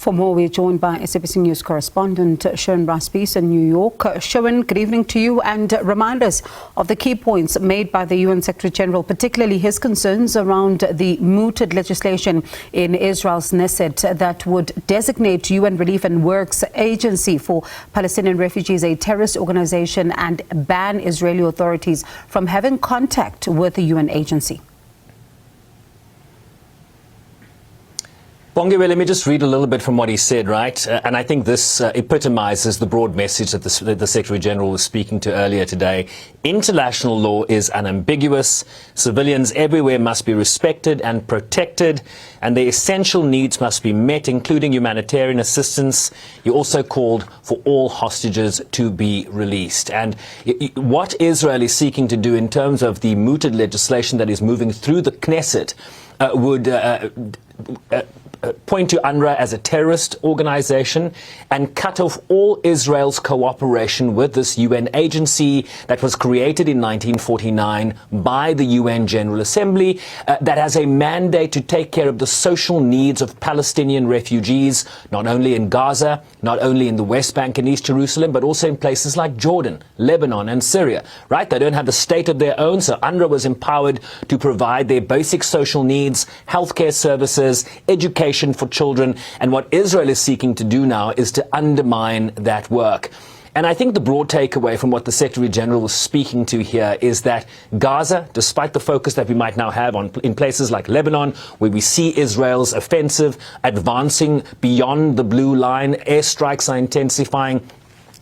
For more, we're joined by SABC News correspondent Sherwin Bryce-Pease in New York. Sherwin, good evening to you, and remind us of the key points made by the UN Secretary General, particularly his concerns around the mooted legislation in Israel's Knesset that would designate UN Relief and Works Agency for Palestinian Refugees a terrorist organization and ban Israeli authorities from having contact with the UN agency. Bongiwe, let me just read a little bit from what he said, right? And I think this epitomizes the broad message that the Secretary General was speaking to earlier today. International law is unambiguous. Civilians everywhere must be respected and protected, and their essential needs must be met, including humanitarian assistance. He also called for all hostages to be released. And what Israel is seeking to do in terms of the mooted legislation that is moving through the Knesset would point to UNRWA as a terrorist organization and cut off all Israel's cooperation with this UN agency that was created in 1949 by the UN General Assembly that has a mandate to take care of the social needs of Palestinian refugees, not only in Gaza, not only in the West Bank and East Jerusalem, but also in places like Jordan, Lebanon and Syria, right? They don't have a state of their own, so UNRWA was empowered to provide their basic social needs, healthcare services, education for children, and what Israel is seeking to do now is to undermine that work. And I think the broad takeaway from what the Secretary General was speaking to here is that Gaza, despite the focus that we might now have in places like Lebanon, where we see Israel's offensive advancing beyond the blue line, airstrikes are intensifying,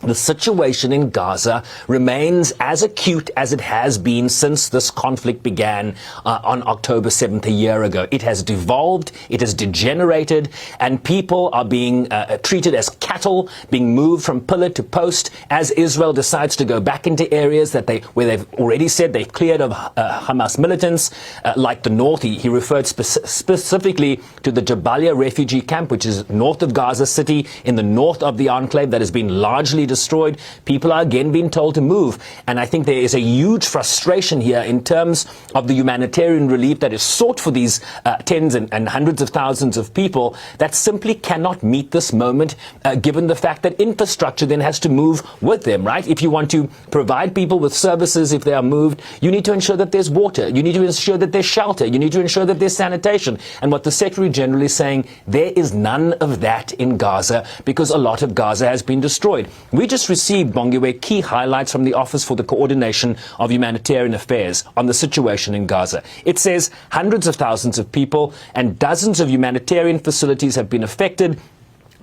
the situation in Gaza remains as acute as it has been since this conflict began on October 7th a year ago. It has devolved, it has degenerated, and people are being treated as cattle, being moved from pillar to post as Israel decides to go back into areas where they've already said they've cleared of Hamas militants, like the north. He referred specifically to the Jabalia refugee camp, which is north of Gaza City, in the north of the enclave that has been largely destroyed. People are again being told to move. And I think there is a huge frustration here in terms of the humanitarian relief that is sought for these tens and hundreds of thousands of people that simply cannot meet this moment, given the fact that infrastructure then has to move with them, right? If you want to provide people with services, if they are moved, you need to ensure that there's water. You need to ensure that there's shelter. You need to ensure that there's sanitation. And what the Secretary General is saying, there is none of that in Gaza because a lot of Gaza has been destroyed. We just received, Bongiwe, key highlights from the Office for the Coordination of Humanitarian Affairs on the situation in Gaza. It says hundreds of thousands of people and dozens of humanitarian facilities have been affected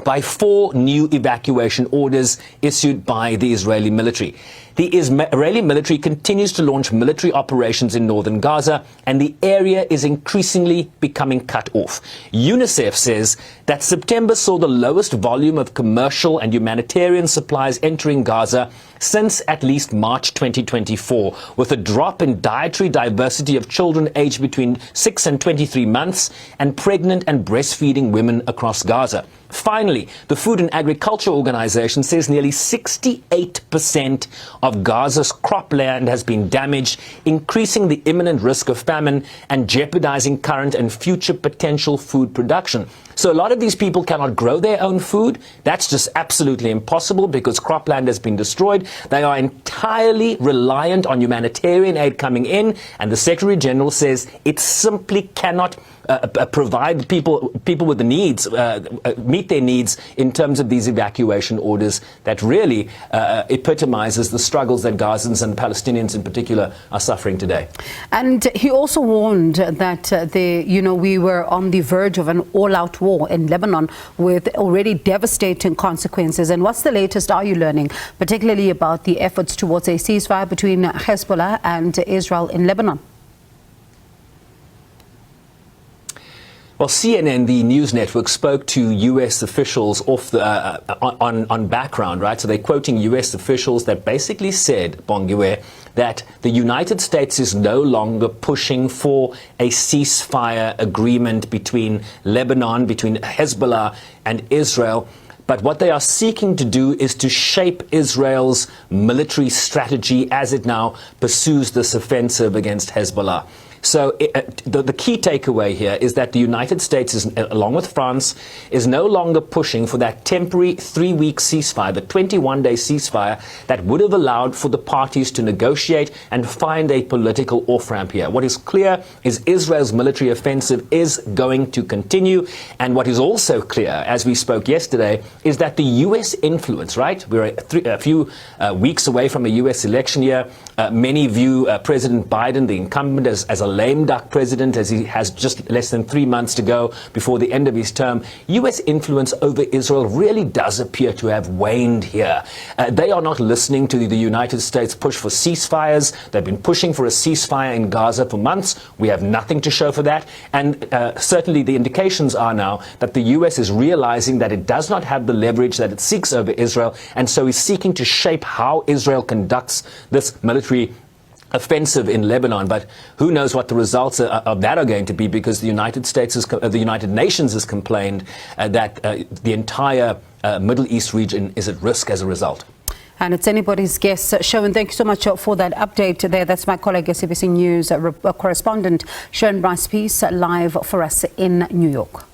by 4 new evacuation orders issued by the Israeli military. The Israeli military continues to launch military operations in northern Gaza, and the area is increasingly becoming cut off. UNICEF says that September saw the lowest volume of commercial and humanitarian supplies entering Gaza since at least March 2024, with a drop in dietary diversity of children aged between 6 and 23 months and pregnant and breastfeeding women across Gaza. Finally, the Food and Agriculture Organization says nearly 68% of Gaza's cropland has been damaged, increasing the imminent risk of famine and jeopardizing current and future potential food production. So a lot of these people cannot grow their own food. That's just absolutely impossible because cropland has been destroyed. They are entirely reliant on humanitarian aid coming in, and the Secretary General says it simply cannot provide people with the needs, meet their needs in terms of these evacuation orders that really epitomizes the struggles that Gazans and Palestinians in particular are suffering today. And he also warned that we were on the verge of an all-out war in Lebanon with already devastating consequences. And what's the latest are you learning, particularly about the efforts towards a ceasefire between Hezbollah and Israel in Lebanon? Well, CNN, the news network, spoke to U.S. officials on background, right? So they're quoting U.S. officials that basically said, Bongiwe, that the United States is no longer pushing for a ceasefire agreement between Lebanon, between Hezbollah and Israel. But what they are seeking to do is to shape Israel's military strategy as it now pursues this offensive against Hezbollah. So the key takeaway here is that the United States, along with France, is no longer pushing for that temporary 3-week ceasefire, the 21-day ceasefire that would have allowed for the parties to negotiate and find a political off-ramp here. What is clear is Israel's military offensive is going to continue. And what is also clear, as we spoke yesterday, is that the U.S. influence, right? We're a few weeks away from a U.S. election year. Many view President Biden, the incumbent, as a lame duck president, as he has just less than 3 months to go before the end of his term. U.S. influence over Israel really does appear to have waned here. They are not listening to the United States push for ceasefires. They've been pushing for a ceasefire in Gaza for months. We have nothing to show for that. And certainly the indications are now that the U.S. is realizing that it does not have the leverage that it seeks over Israel, and so is seeking to shape how Israel conducts this military offensive in Lebanon. But who knows what the results of that are going to be, because the United Nations has complained that the entire Middle East region is at risk as a result. And it's anybody's guess. Sherwin, thank you so much for that update there. That's my colleague, SABC News correspondent Sherwin Bryce-Pease, live for us in New York.